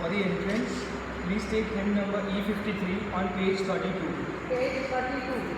For the entrance, please take hymn number E53 on page 32. Page 32.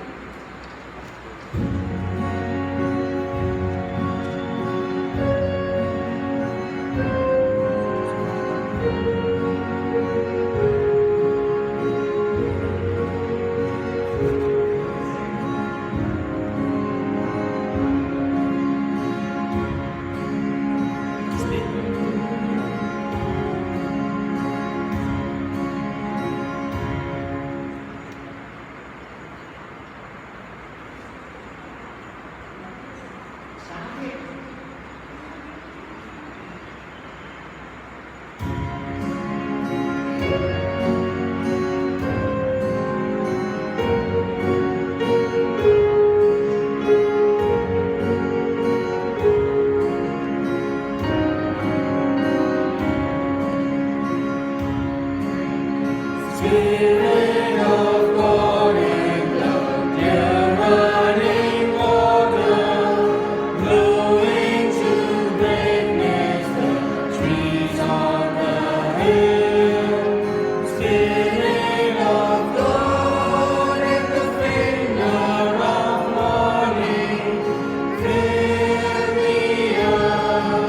Spirit of God in the dear running water, blowing to greatness the trees on the hill. Spirit of God in the finger of morning, fill me up,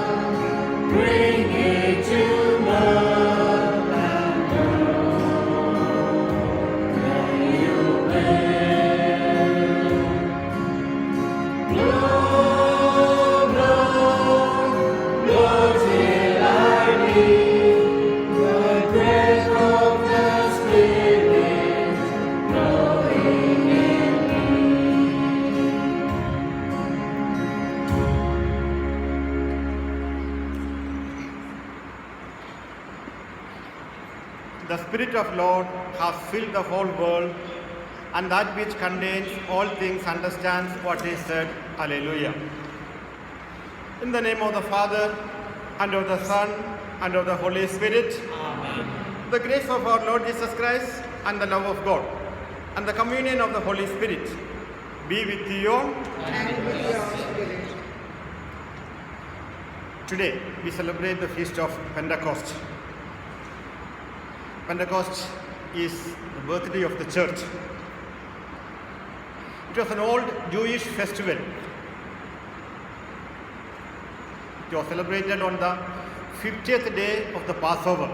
bring it to love and blow, blow, blow till I meet the breath of the Spirit blowing in me. The Spirit of Lord has filled the whole world, and that which contains all things understands what is said. Alleluia. In the name of the Father, and of the Son, and of the Holy Spirit. Amen. The grace of our Lord Jesus Christ, and the love of God, and the communion of the Holy Spirit be with you all. And with your spirit. Today we celebrate the feast of Pentecost. Pentecost is the birthday of the church. It was an old Jewish festival. It was celebrated on the 50th day of the Passover,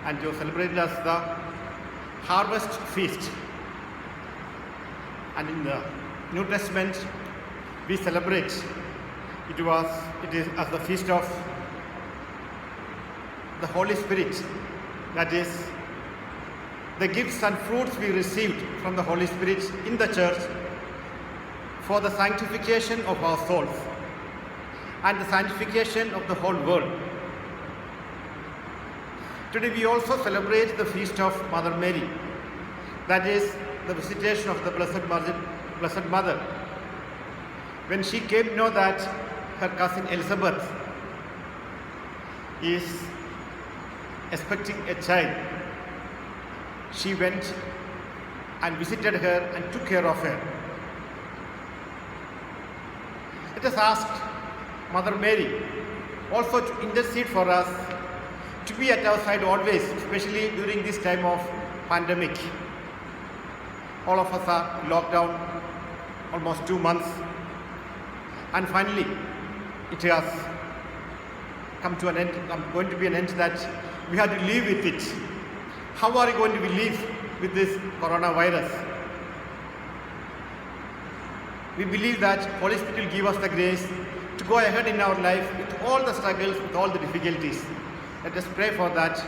and it was celebrated as the harvest feast. And in the New Testament, we celebrate it is as the feast of the Holy Spirit, that is, the gifts and fruits we received from the Holy Spirit in the church for the sanctification of our souls and the sanctification of the whole world. Today we also celebrate the feast of Mother Mary, that is, the visitation of the Blessed Mother. When she came to know that her cousin Elizabeth is expecting a child, she went and visited her and took care of her. Let us ask Mother Mary also to intercede for us, to be at our side always, especially during this time of pandemic. All of us are locked down almost 2 months, and finally it has come to an end, going to be an end that we have to live with it. How are we going to live with this coronavirus? We believe that Holy Spirit will give us the grace to go ahead in our life with all the struggles, with all the difficulties. Let us pray for that,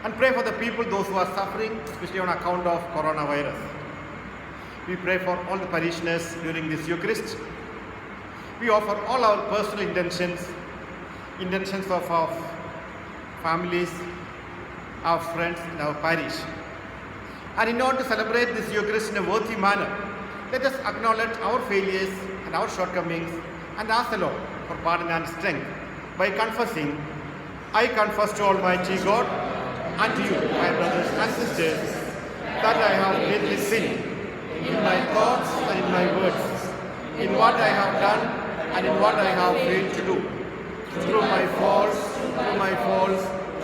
and pray for the people, those who are suffering, especially on account of coronavirus. We pray for all the parishioners during this Eucharist. We offer all our personal intentions of our families, our friends, and our parish. And in order to celebrate this Eucharist in a worthy manner, let us acknowledge our failures and our shortcomings and ask the Lord for pardon and strength by confessing, I confess to Almighty God and to you, my brothers and sisters, that I have greatly sinned in my thoughts and in my words, in what I have done and in what I have failed to do. Through my faults,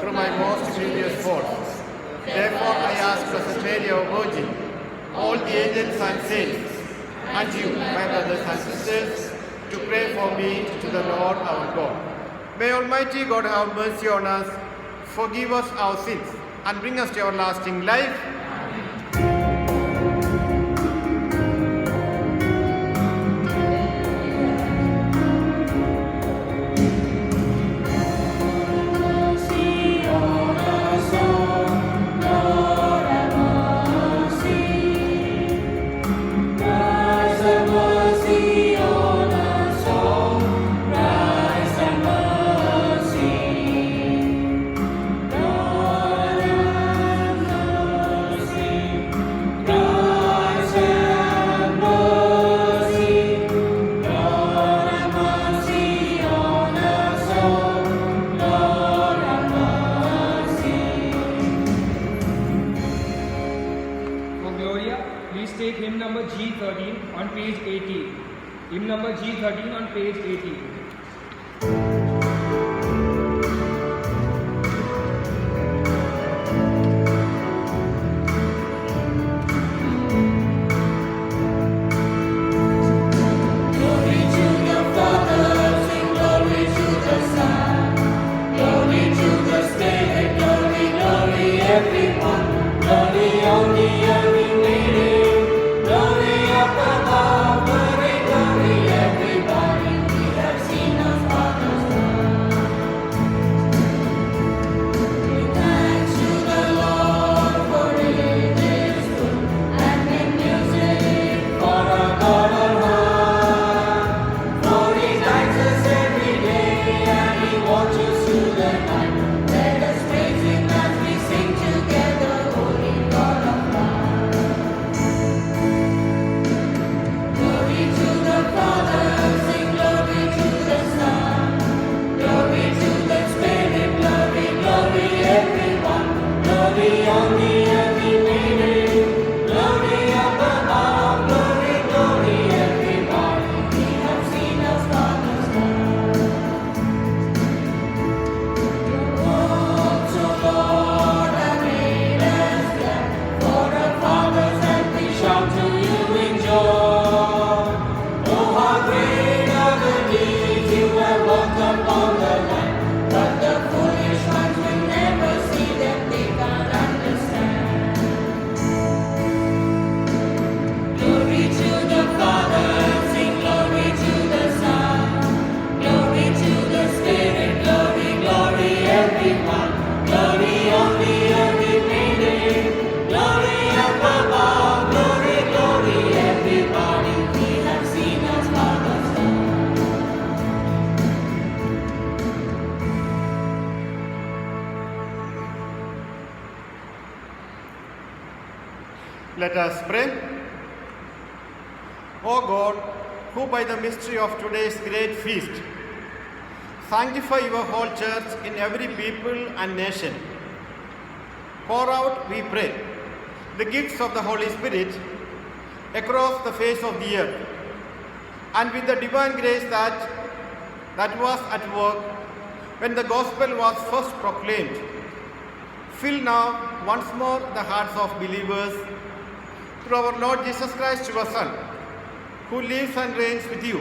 through my most grievous faults. Therefore I ask Blessed Mary, our Virgin, all the angels and saints, and you, my brothers and sisters, to pray for me to the Lord our God. May Almighty God have mercy on us, forgive us our sins, and bring us to everlasting life. For Gloria, please take hymn number G13 on page 80. Hymn number G13 on page 80. Glory to the Father, sing glory to the Son, glory to the Spirit, glory, glory everyone, glory on the earth we made it, glory up above, glory, glory everybody, we have seen our Father's love. Give thanks to the Lord, for it is good, and make music for our God on high. For he guides us every day, and he watches through the night. Let us praise him as we sing together, Holy God of light. Glory to the Father, sing glory to the Son, glory to the Spirit, glory, glory everyone, glory on the earth we made it, glory up above, glory, glory everybody, we have seen our Father's love. Your works, O Lord, have made us glad, for our Father's help we shout to you in joy. Oh, how great are the deeds you have worked upon the land, but the foolish ones will never see them, they can't understand. Glory to the Father, sing glory to the Son, glory to the Spirit, glory, glory everyone, glory on the earth we made it, glory up above, glory, glory everybody, we have seen our Father's love. Let us pray. O God, who by the mystery of today's great feast sanctify your whole church in every people and nation, pour out, we pray, the gifts of the Holy Spirit across the face of the earth, and with the divine grace that was at work when the gospel was first proclaimed, fill now once more the hearts of believers through our Lord Jesus Christ, your Son, who lives and reigns with you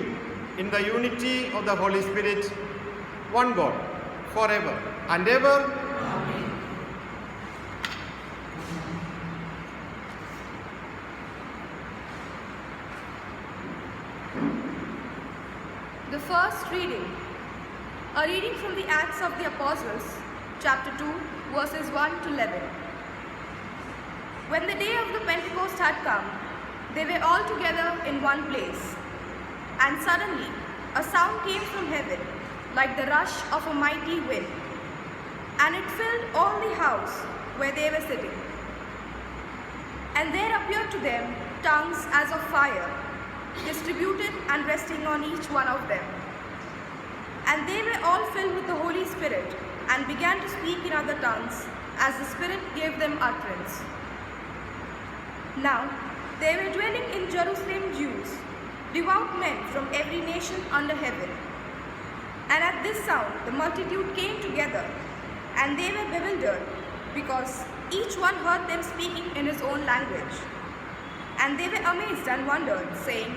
in the unity of the Holy Spirit, one God, forever and ever. The first reading. A reading from the Acts of the Apostles, chapter 2, verses 1 to 11. When the day of the Pentecost had come, they were all together in one place. And suddenly a sound came from heaven, like the rush of a mighty wind, and it filled all the house where they were sitting. And there appeared to them tongues as of fire, distributed and resting on each one of them. And they were all filled with the Holy Spirit, and began to speak in other tongues, as the Spirit gave them utterance. Now there were dwelling in Jerusalem Jews, devout men from every nation under heaven. And at this sound the multitude came together, and they were bewildered, because each one heard them speaking in his own language. And they were amazed and wondered, saying,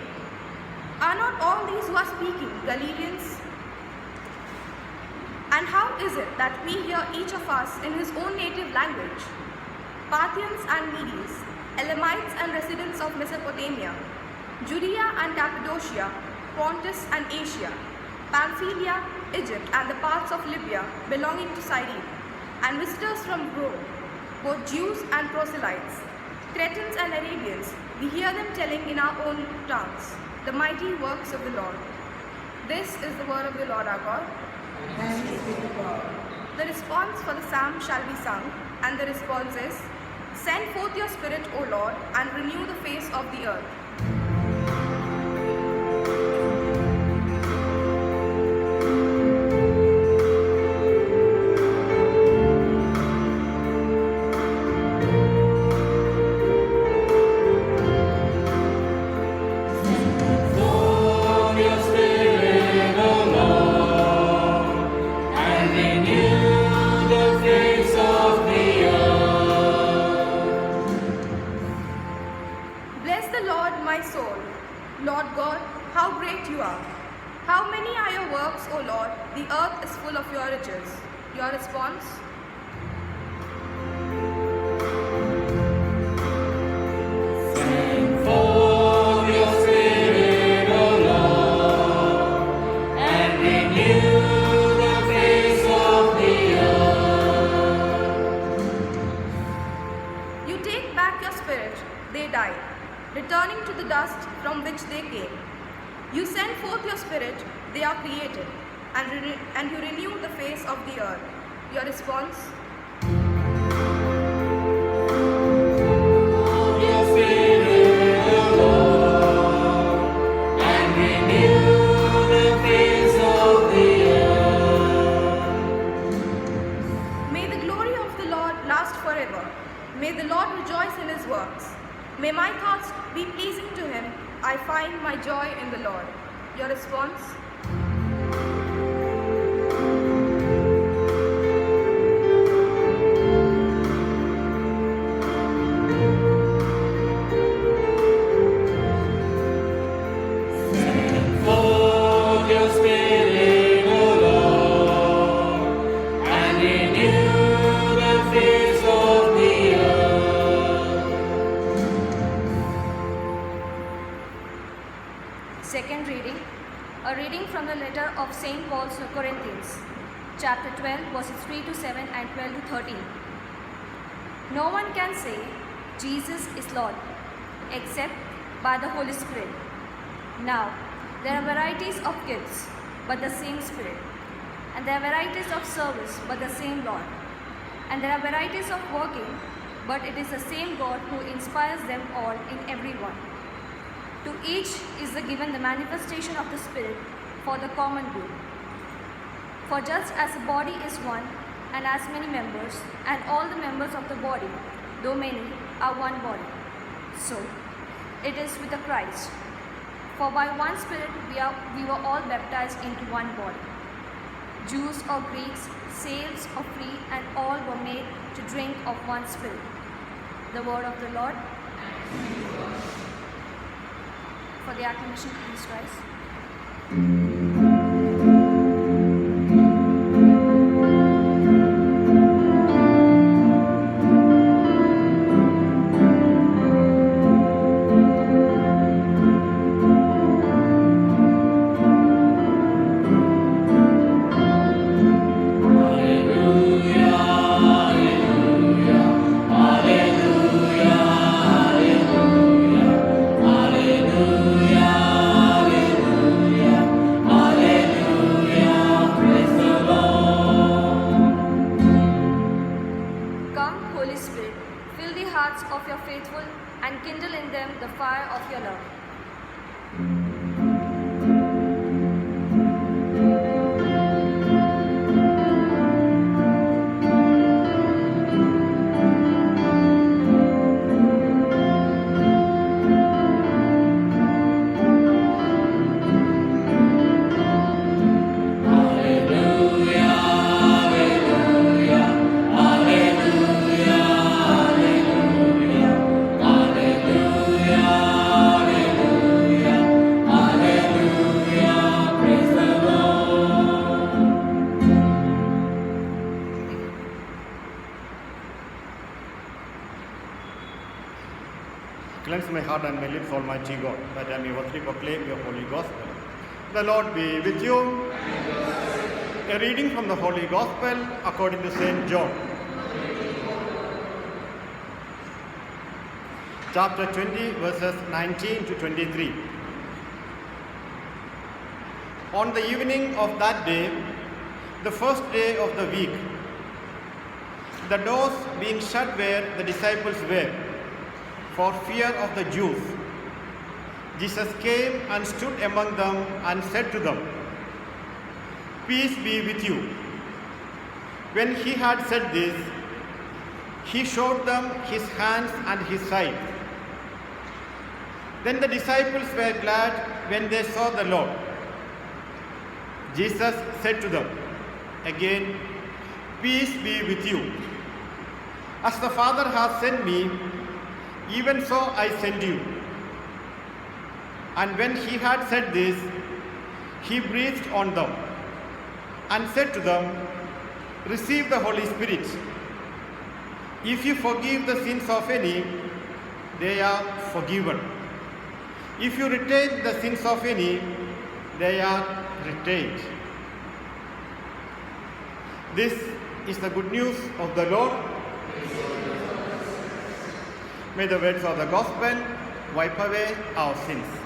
"Are not all these who are speaking Galileans? And how is it that we hear each of us in his own native language? Parthians and Medes, Elamites and residents of Mesopotamia, Judea and Cappadocia, Pontus and Asia, Pamphylia, Egypt and the parts of Libya belonging to Cyrene, and visitors from Rome, both Jews and proselytes, Cretans and Arabians, we hear them telling in our own tongues the mighty works of the Lord." This is the word of the Lord our God. Thanks be to God. The response for the psalm shall be sung, and the response is, "Send forth your Spirit, O Lord, and renew the face of the earth." Forth your Spirit, O Lord, and renew the face of the earth. Bless the Lord, my soul. Lord God, how great you are. How many are your works, O Lord? The earth is full of your riches. Your response? Send forth your Spirit, O Lord, and renew the face of the earth. You take back your spirit, they die, returning to the dust from which they came. You send forth your spirit, they are created, and you renew the face of the earth. Your response? Your Spirit, O Lord, and renew the face of the earth. May the glory of the Lord last forever. May the Lord rejoice in his works. May my thoughts be pleasing to him. I find my joy in the Lord. Your response? Forth your Spirit, O Lord, and renew the face of the earth. Second reading, a reading from the letter of St. Paul to Corinthians, chapter 12, verses 3 to 7 and 12 to 13. No one can say Jesus is Lord except by the Holy Spirit. Now, there are varieties of gifts, but the same Spirit. And there are varieties of service, but the same Lord. And there are varieties of working, but it is the same God who inspires them all in everyone. To each is given the manifestation of the Spirit for the common good. For just as the body is one and has many members, and all the members of the body, though many, are one body, so it is with the Christ. For by one Spirit we were all baptized into one body. Jews or Greeks, slaves or free, and all were made to drink of one Spirit. The word of the Lord. For the acclamation, please rise. Come, Holy Spirit, fill the hearts of your faithful and kindle in them the fire of your love. Hallelujah, hallelujah, Cleanse my heart and my lips, Almighty God, that I may worthily proclaim your holy gospel. The Lord be with you. A reading from the Holy Gospel according to St. John. Chapter 20, verses 19 to 23. On the evening of that day, the first day of the week, the doors being shut where the disciples were, for fear of the Jews, Jesus came and stood among them and said to them, "Peace be with you." When he had said this, he showed them his hands and his side. Then the disciples were glad when they saw the Lord. Jesus said to them again, "Peace be with you. As the Father has sent me, even so I send you." And when he had said this, he breathed on them and said to them, "Receive the Holy Spirit. If you forgive the sins of any, they are forgiven. If you retain the sins of any, they are retained." This is the good news of the Lord. May the words of the gospel wipe away our sins.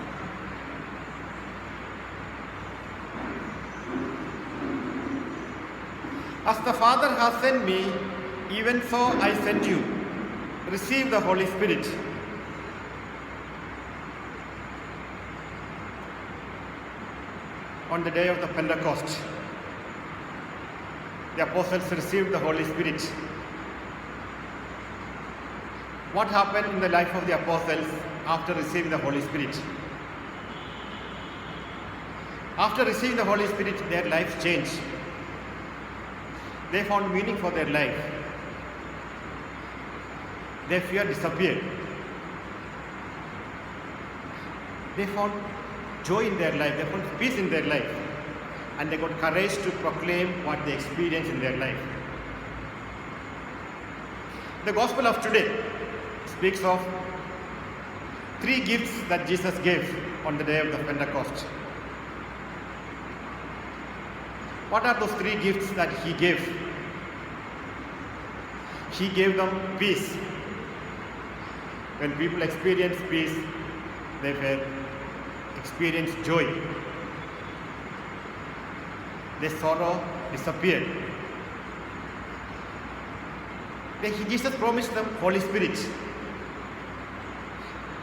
As the Father has sent me, even so I send you. Receive the Holy Spirit. On the day of the Pentecost, the apostles received the Holy Spirit. What happened in the life of the apostles after receiving the Holy Spirit? After receiving the Holy Spirit, their lives changed. They found meaning for their life. Their fear disappeared. They found joy in their life. They found peace in their life. And they got courage to proclaim what they experienced in their life. The gospel of today speaks of 3 gifts that Jesus gave on the day of the Pentecost. What are those 3 gifts that he gave? He gave them peace. When people experience peace, they will experience joy. Their sorrow disappeared. Then Jesus promised them Holy Spirit.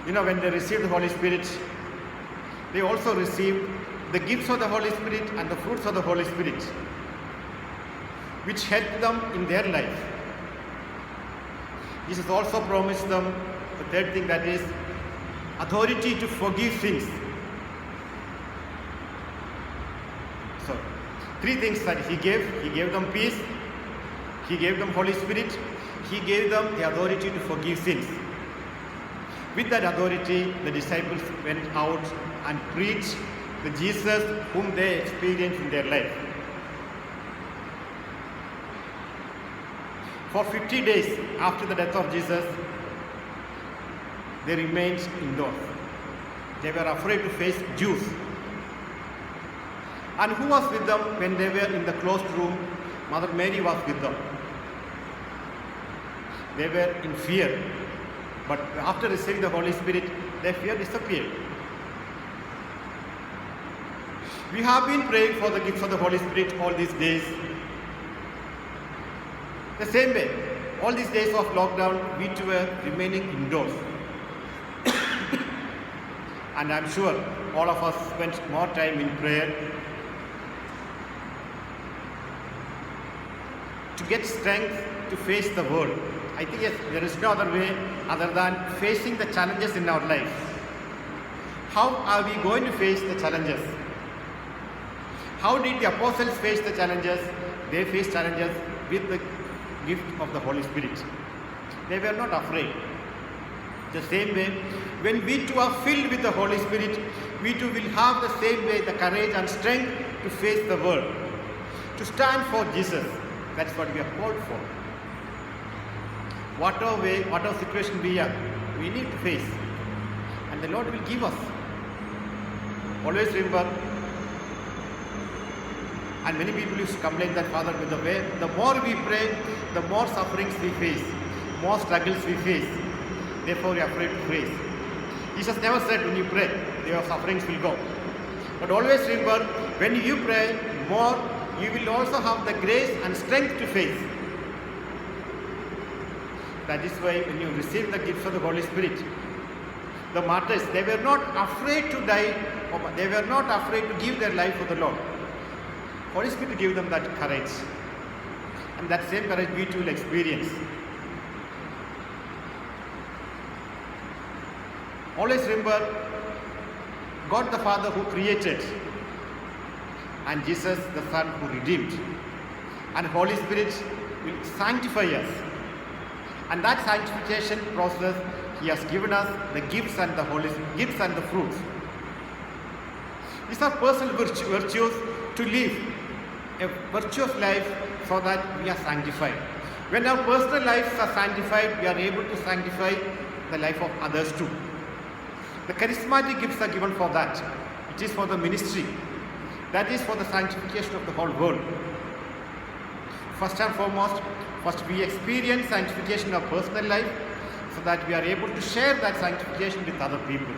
When they received the Holy Spirit, they also received the gifts of the Holy Spirit and the fruits of the Holy Spirit, which helped them in their life. Jesus also promised them the third thing, that is authority to forgive sins. So, 3 things that he gave. He gave them peace, he gave them Holy Spirit, he gave them the authority to forgive sins. With that authority, the disciples went out and preached the Jesus whom they experienced in their life. For 50 days after the death of Jesus, they remained indoors. They were afraid to face Jews. And who was with them when they were in the closed room? Mother Mary was with them. They were in fear. But after receiving the Holy Spirit, their fear disappeared. We have been praying for the gifts of the Holy Spirit all these days. The same way, all these days of lockdown, we too were remaining indoors. And I'm sure all of us spent more time in prayer to get strength to face the world. I think yes, there is no other way other than facing the challenges in our life. How are we going to face the challenges? How did the apostles face the challenges? They faced challenges with the gift of the Holy Spirit. They were not afraid. The same way, when we too are filled with the Holy Spirit, we too will have the same way the courage and strength to face the world, to stand for Jesus. That's what we are called for. Whatever way, whatever situation we are, we need to face. and the Lord will give us. Always remember, and many people used to complain that, Father, with the more we pray, the more sufferings we face, more struggles we face. Therefore, we are afraid to face. Jesus never said when you pray, your sufferings will go. But always remember, when you pray more, you will also have the grace and strength to face. That is why when you receive the gifts of the Holy Spirit, the martyrs, they were not afraid to die, or they were not afraid to give their life for the Lord. Holy Spirit give them that courage. And that same courage we too will experience. Always remember, God the Father who created, and Jesus the Son who redeemed. And Holy Spirit will sanctify us. And that sanctification process, He has given us the gifts and gifts and the fruits. These are personal virtues to live a virtuous life so that we are sanctified. When our personal lives are sanctified, we are able to sanctify the life of others too. The charismatic gifts are given for that. It is for the ministry. That is for the sanctification of the whole world. First and foremost, first we experience sanctification of personal life so that we are able to share that sanctification with other people.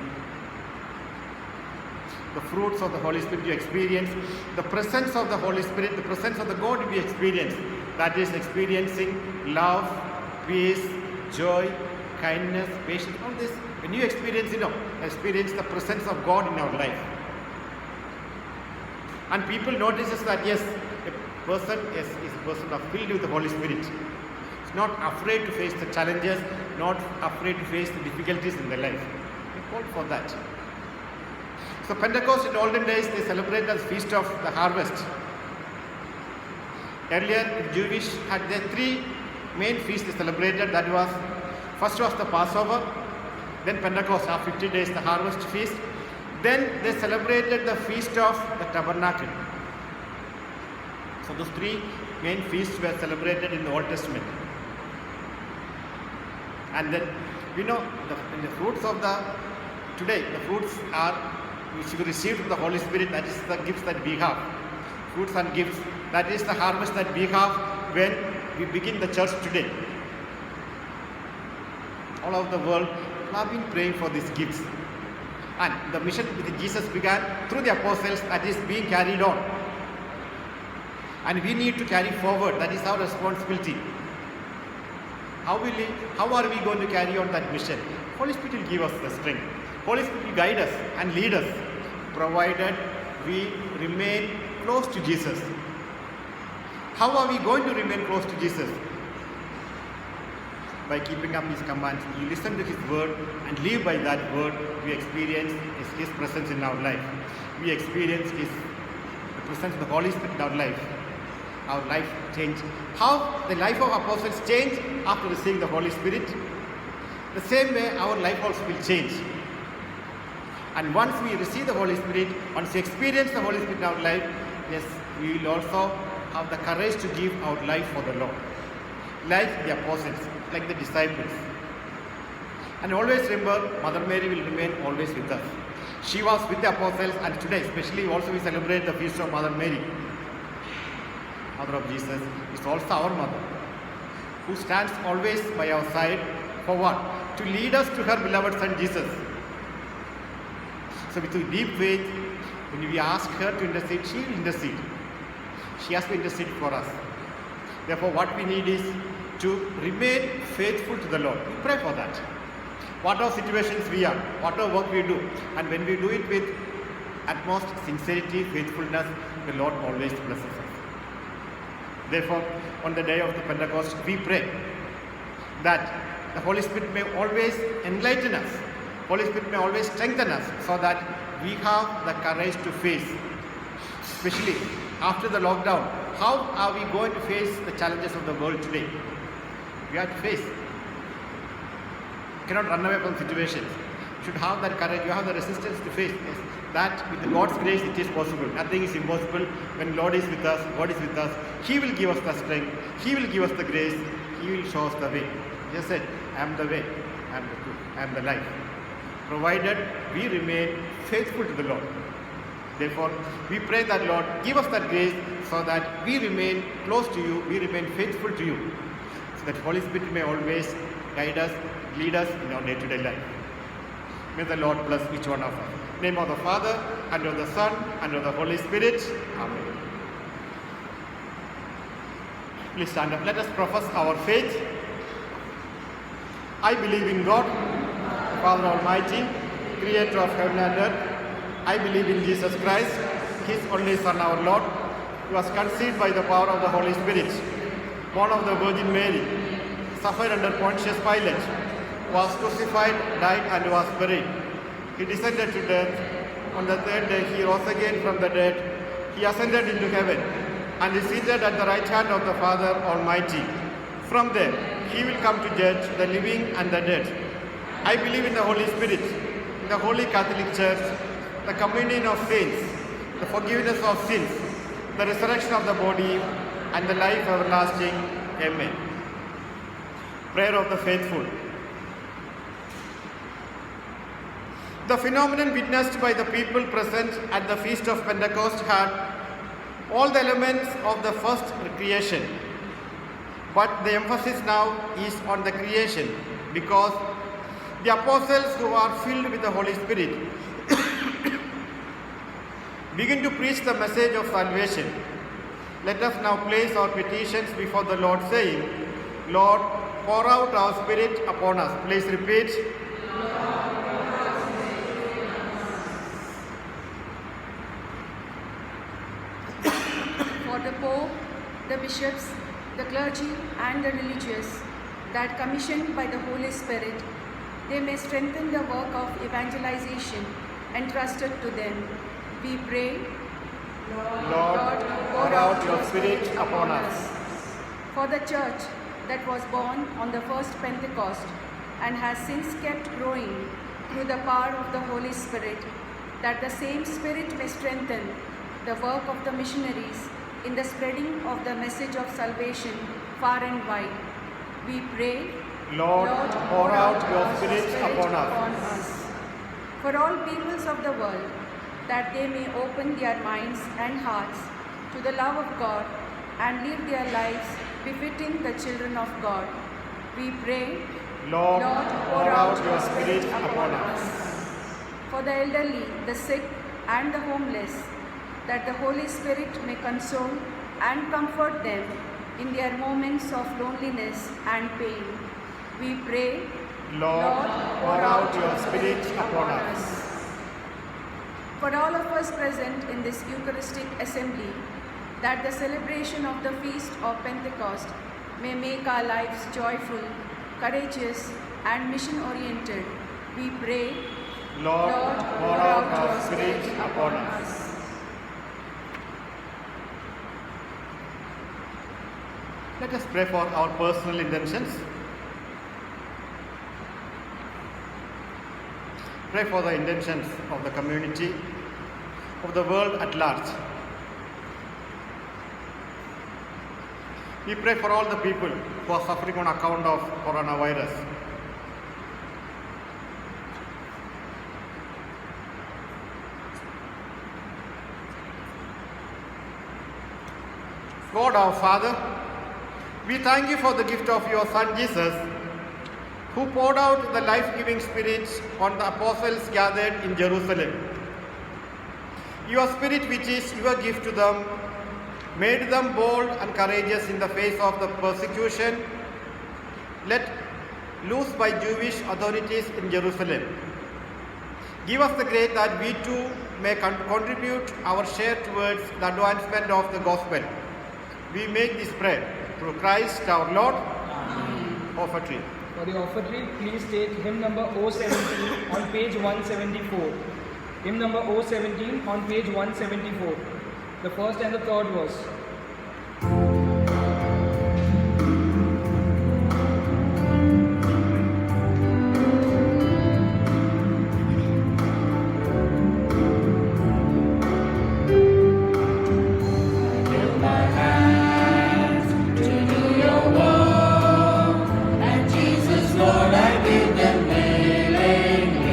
The fruits of the Holy Spirit you experience, the presence of the Holy Spirit, the presence of the God we experience. That is experiencing love, peace, joy, kindness, patience, all this. When you experience the presence of God in our life. And people notices that yes, a person is a person of filled with the Holy Spirit. He's not afraid to face the challenges, not afraid to face the difficulties in their life. We call for that. So Pentecost in olden days, they celebrate as Feast of the Harvest. Earlier, the Jewish had their three main feasts they celebrated. That was, first was the Passover, then Pentecost, after 50 days, the Harvest Feast. Then they celebrated the Feast of the Tabernacle. So those three main feasts were celebrated in the Old Testament. And then, the fruits of today, the fruits are, which we received from the Holy Spirit, that is the gifts that we have. Fruits and gifts, that is the harvest that we have when we begin the church today. All over the world have been praying for these gifts. And the mission with Jesus began through the apostles, that is being carried on. And we need to carry forward, that is our responsibility. How are we going to carry on that mission? Holy Spirit will give us the strength. Holy Spirit will guide us and lead us, provided we remain close to Jesus. How are we going to remain close to Jesus? By keeping up His commands. We listen to His word and live by that word. We experience His presence in our life. We experience the presence of the Holy Spirit in our life. Our life changed. How the life of apostles changed after receiving the Holy Spirit. The same way our life also will change. And once we receive the Holy Spirit, once we experience the Holy Spirit in our life, yes, we will also have the courage to give our life for the Lord. Like the apostles, like the disciples. And always remember, Mother Mary will remain always with us. She was with the apostles, and today especially also we celebrate the feast of Mother Mary. Mother of Jesus is also our mother, who stands always by our side for what? To lead us to her beloved Son Jesus. So with deep faith, when we ask her to intercede, she will intercede. She has to intercede for us. Therefore, what we need is to remain faithful to the Lord. We pray for that. Whatever situations we are, whatever work we do, and when we do it with utmost sincerity, faithfulness, the Lord always blesses us. Therefore, on the day of the Pentecost, we pray that the Holy Spirit may always enlighten us. Holy Spirit may always strengthen us so that we have the courage to face, especially after the lockdown. How are we going to face the challenges of the world today? We have to face. You cannot run away from situations. You should have that courage. You have the resistance to face. Yes. That with God's grace it is possible. Nothing is impossible. When Lord is with us, God is with us. He will give us the strength. He will give us the grace. He will show us the way. He just said, I am the way, I am the truth, I am the life. provided we remain faithful to the Lord. Therefore, we pray that Lord, give us that grace so that we remain close to you, we remain faithful to you, so that Holy Spirit may always guide us, lead us in our day-to-day life. May the Lord bless each one of us. In the name of the Father, and of the Son, and of the Holy Spirit. Amen. Please stand up. Let us profess our faith. I believe in God, Father Almighty, Creator of heaven and earth. I believe in Jesus Christ, His only Son, our Lord, who was conceived by the power of the Holy Spirit, born of the Virgin Mary, suffered under Pontius Pilate, was crucified, died, and was buried. He descended to death. On the third day, He rose again from the dead. He ascended into heaven and is seated at the right hand of the Father Almighty. From there, He will come to judge the living and the dead. I believe in the Holy Spirit, in the Holy Catholic Church, the communion of saints, the forgiveness of sins, the resurrection of the body, and the life everlasting. Amen. Prayer of the faithful. The phenomenon witnessed by the people present at the Feast of Pentecost had all the elements of the first creation. But the emphasis now is on the creation, because the apostles who are filled with the Holy Spirit begin to preach the message of salvation. Let us now place our petitions before the Lord, saying, Lord, pour out our Spirit upon us. Please repeat. For the Pope, the bishops, the clergy, and the religious, that commissioned by the Holy Spirit, they may strengthen the work of evangelization entrusted to them. We pray, Lord, pour out your Spirit upon us. For the Church that was born on the first Pentecost and has since kept growing through the power of the Holy Spirit, that the same Spirit may strengthen the work of the missionaries in the spreading of the message of salvation far and wide. We pray, Lord, pour out your Spirit upon us. For all peoples of the world, that they may open their minds and hearts to the love of God and live their lives befitting the children of God. We pray, Lord, pour out your Spirit upon us. For the elderly, the sick, and the homeless, that the Holy Spirit may console and comfort them in their moments of loneliness and pain. We pray, Lord, pour out your Spirit upon us. For all of us present in this Eucharistic assembly, that the celebration of the Feast of Pentecost may make our lives joyful, courageous, and mission-oriented, we pray, Lord, pour out your Spirit upon us. Let us pray for our personal intentions. Pray for the intentions of the community, of the world at large. We pray for all the people who are suffering on account of coronavirus. God our Father, we thank you for the gift of your Son Jesus, who poured out the life-giving Spirit on the apostles gathered in Jerusalem. Your Spirit, which is your gift to them, made them bold and courageous in the face of the persecution let loose by Jewish authorities in Jerusalem. Give us the grace that we too may contribute our share towards the advancement of the gospel. We make this prayer through Christ our Lord. Amen. Offertory. For the offertory, please take hymn number 017 on page 174. Hymn number 017 on page 174. The first and the third verse. Lord, I give them willingly.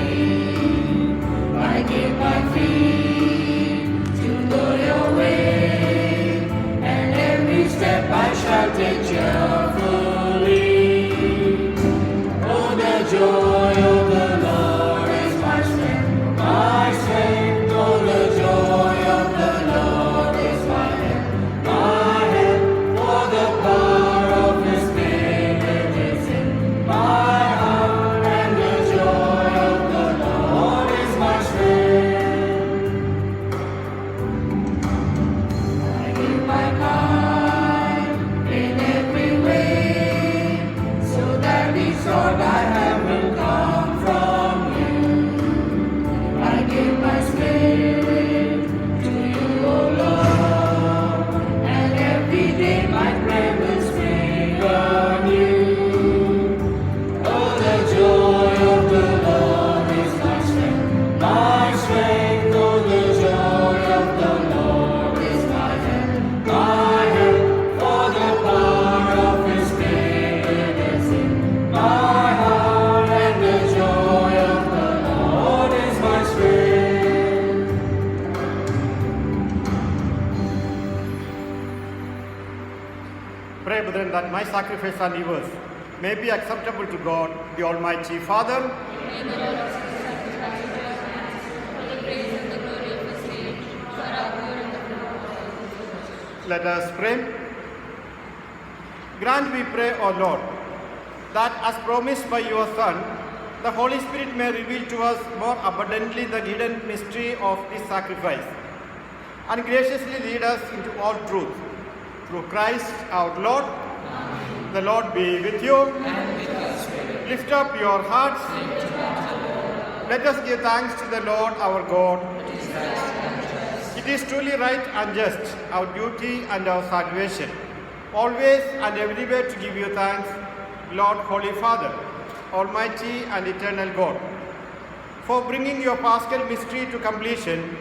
sacrifice and yours may be acceptable to God, the Almighty Father. Let us pray. Grant, we pray, O Lord, that as promised by your Son, the Holy Spirit may reveal to us more abundantly the hidden mystery of this sacrifice, and graciously lead us into all truth. Through Christ our Lord. Amen. The Lord be with you. And with your spirit. Lift up your hearts. Let us give thanks to the Lord our God. It is truly right and just, our duty and our salvation, always and everywhere to give you thanks, Lord, Holy Father, Almighty and eternal God. For bringing your Paschal mystery to completion,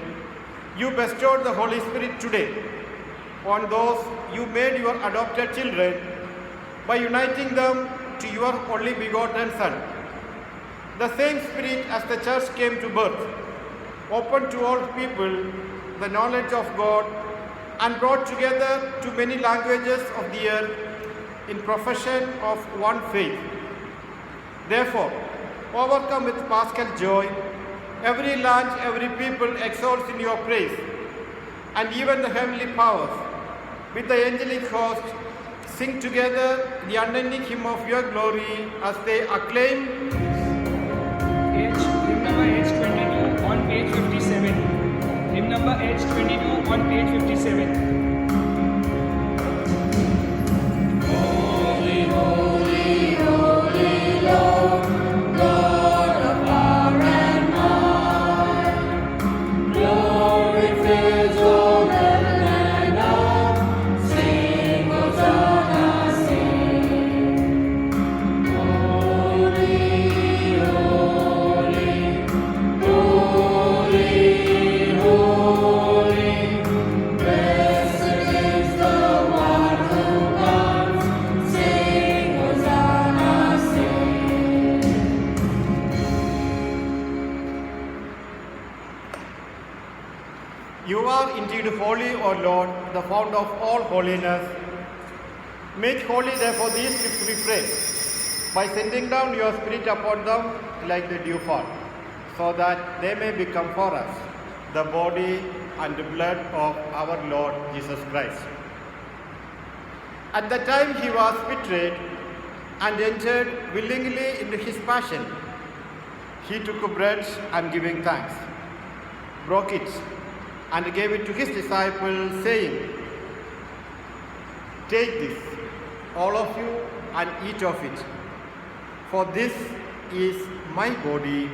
you bestowed the Holy Spirit today on those you made your adopted children by uniting them to your only begotten Son. The same Spirit as the Church came to birth, opened to all people the knowledge of God and brought together to many languages of the earth in profession of one faith. Therefore, overcome with Paschal joy, every land, every people exalts in your praise, and even the heavenly powers, with the angelic host, sing together the unending hymn of your glory as they acclaim. Hymn number H22 on page 57. Hymn number H22 on page 57. Holy, holy, holy Lord, God of power and might, glory fills all heaven and earth, sing Hosanna, sing. Holy, holy, holy, holy, blessed is the one who comes, sing Hosanna, sing. You are indeed holy, O Lord, the fount of all holiness. Make holy therefore these gifts, we pray, by sending down your Spirit upon them like the dewfall, so that they may become for us the body and blood of our Lord Jesus Christ. At the time he was betrayed and entered willingly into his passion, he took bread and giving thanks, broke it and gave it to his disciples, saying, "Take this, all of you, and eat of it, for this is my body,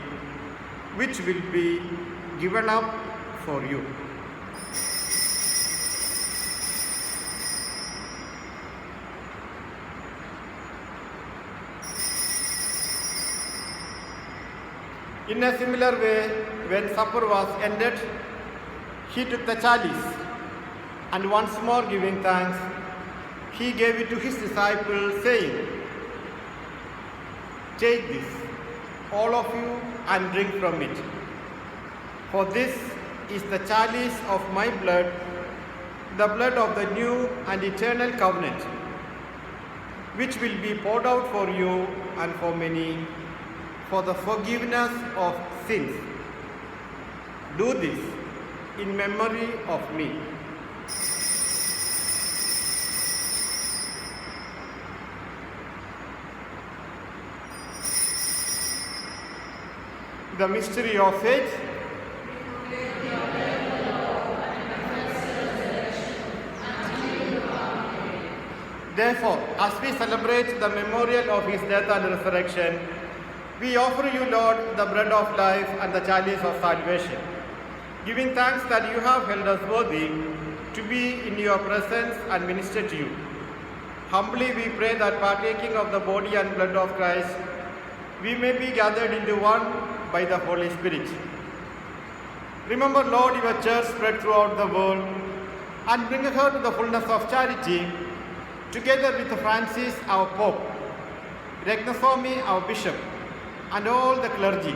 which will be given up for you." In a similar way, when supper was ended, he took the chalice, and once more giving thanks, he gave it to his disciples, saying, "Take this, all of you, and drink from it. For this is the chalice of my blood, the blood of the new and eternal covenant, which will be poured out for you and for many for the forgiveness of sins. Do this in memory of me." The mystery of faith. Therefore, as we celebrate the memorial of his death and resurrection, we offer you, Lord, the bread of life and the chalice of salvation, giving thanks that you have held us worthy to be in your presence and minister to you. Humbly we pray that partaking of the body and blood of Christ, we may be gathered into one by the Holy Spirit. Remember, Lord, your church spread throughout the world, and bring her to the fullness of charity, together with Francis, our Pope, Ragnaswamy, our Bishop, and all the clergy.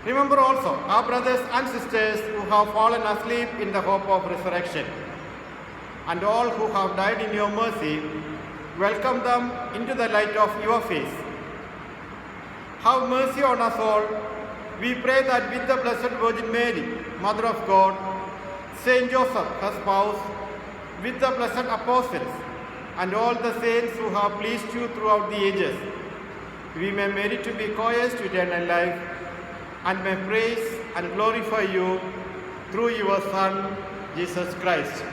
Remember also our brothers and sisters who have fallen asleep in the hope of resurrection, and all who have died in your mercy, Welcome them into the light of your face. Have mercy on us all. We pray that with the Blessed Virgin Mary, Mother of God, Saint Joseph, her spouse, with the blessed apostles, and all the saints who have pleased you throughout the ages, we may merit to be co-heirs to eternal life, and may praise and glorify you through your Son, Jesus Christ.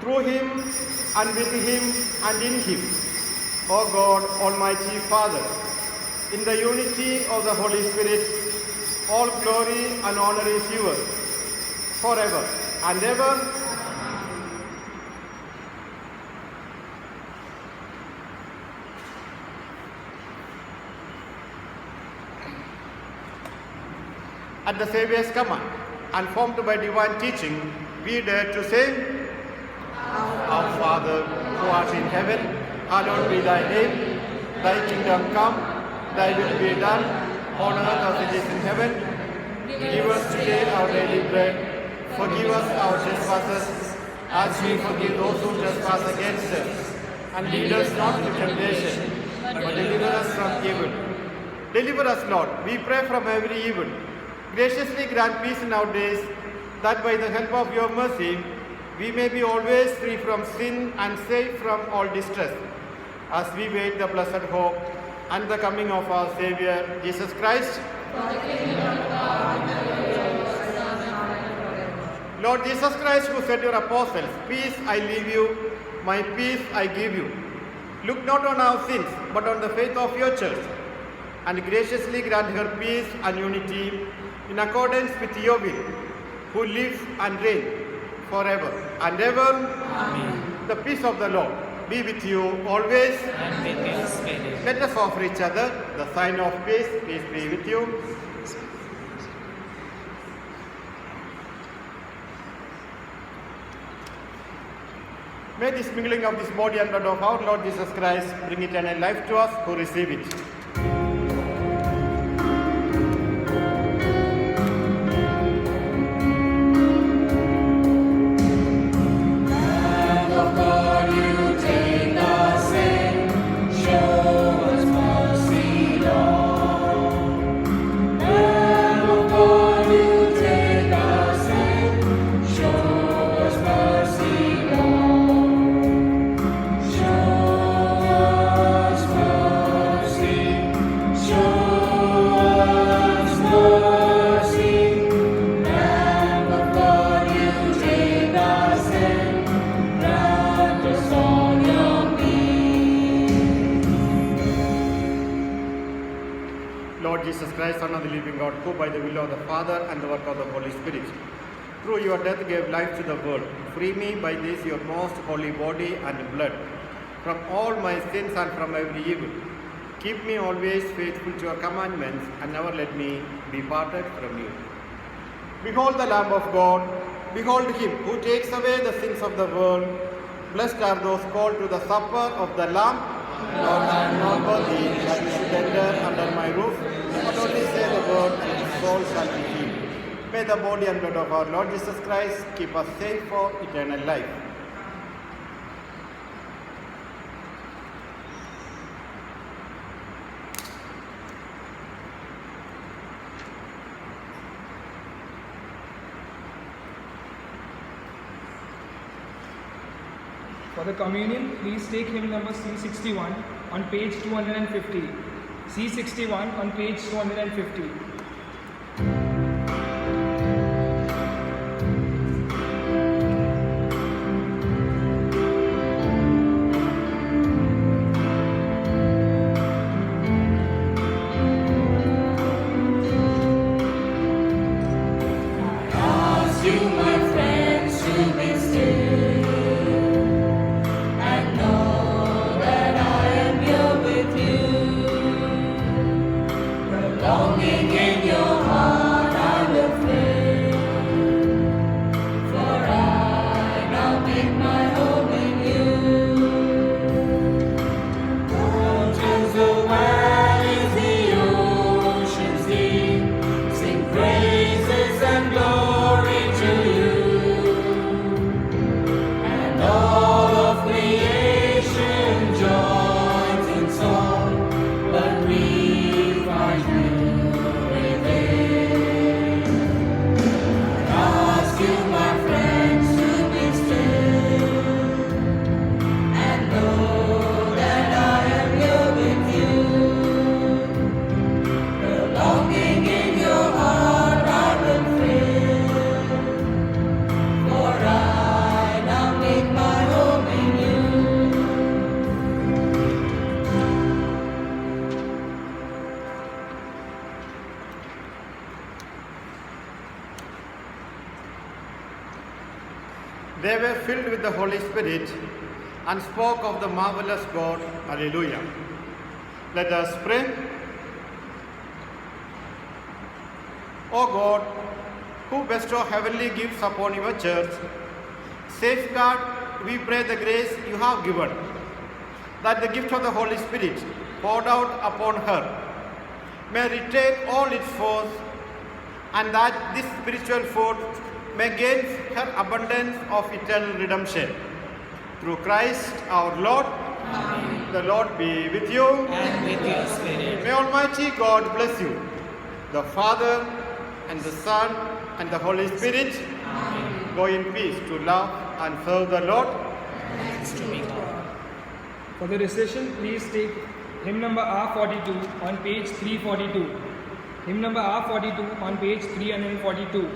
Through him, and with him, and in him, O God, Almighty Father, in the unity of the Holy Spirit, all glory and honor is yours, forever and ever. At the Saviour's command, and formed by divine teaching, we dare to say, Our Father, who art in heaven, hallowed be thy name. Thy kingdom come, thy will be done, on earth as it is in heaven. Give us today our daily bread. Forgive us our trespasses, as we forgive those who trespass against us. And lead us not into temptation, but deliver us from evil. Deliver us, Lord, we pray, from every evil. Graciously grant peace in our days, that by the help of your mercy, we may be always free from sin and safe from all distress, as we wait the blessed hope and the coming of our Saviour, Jesus Christ. Lord Jesus Christ, who said to your apostles, Peace I leave you, my peace I give you. Look not on our sins, but on the faith of your church, and graciously grant her peace and unity in accordance with your will, who lives and reigns forever and ever. Amen. The peace of the Lord be with you always. And with your spirit. Let us offer each other the sign of peace. Peace be with you. May this mingling of this body and blood of our Lord Jesus Christ bring eternal life to us who receive it. Lord Jesus Christ, Son of the living God, who by the will of the Father and the work of the Holy Spirit, through your death gave life to the world, free me by this your most holy body and blood from all my sins and from every evil. Keep me always faithful to your commandments, and never let me be parted from you. Behold the Lamb of God, behold him who takes away the sins of the world. Blessed are those called to the supper of the Lamb. Lord, I am not worthy that you should enter under my roof, but only say the word, and my soul shall be healed. May the body and blood of our Lord Jesus Christ keep us safe for eternal life. For the communion, please take hymn number C61 on page 250. C61 on page 250. Ask you, my friends, to be still, and know that I am here with you. The longing They were filled with the Holy Spirit and spoke of the marvelous God. Hallelujah. Let us pray. O God, who bestow heavenly gifts upon your church, safeguard, we pray, the grace you have given, that the gift of the Holy Spirit poured out upon her may retain all its force, and that this spiritual food may gain her abundance of eternal redemption. Through Christ our Lord. Amen. The Lord be with you. And with your spirit. May Almighty God bless you, the Father and the Son and the Holy Spirit. Amen. Go in peace to love and serve the Lord. Thanks to be God. For the recession, please take hymn number R42 on page 342. Hymn number R42 on page 342.